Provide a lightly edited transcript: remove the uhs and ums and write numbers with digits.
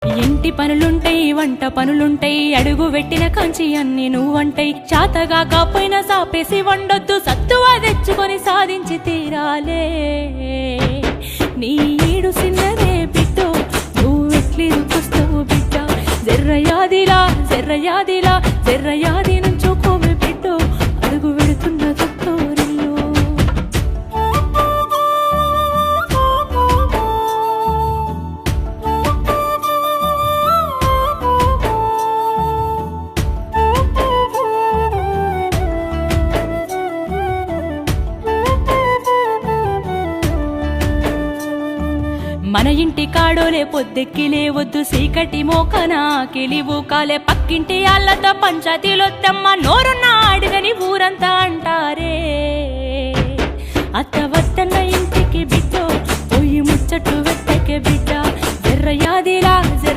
ఇంటి పనులుంటాయి, వంట పనులుంటాయి, అడుగు పెట్టిన కంచి అన్ని నువ్వంటాయి. చాతగా కాపోయినా సాపేసి వండొద్దు, సత్తువా తెచ్చుకొని సాధించి తీరాలే. నీ ఈడు సిన్నదే బిడ్డో, నువ్వెట్లి రుకొస్తావు బిడ్డ. జర్రయాదిలా జర్రయాదిలా జర్రయాది నుంచోకోవే బిడ్డో, అడుగు పెడుతున్న తొత్తోరిల్లు. మన ఇంటి కాడోలే పొద్దెక్కి లేవద్దు, సీకటి మోకన కిలివు కాలే. పక్కింటి ఆళ్ళతో పంచాయతీలొత్తమ్మ, నోరున్న అడుగని ఊరంతా అంటారే. అత్త వద్దన్న ఇంటికి బిడ్డో, పోయి ముచ్చట్లు వెట్టకే బిడ్డ. జర్రయాదిలా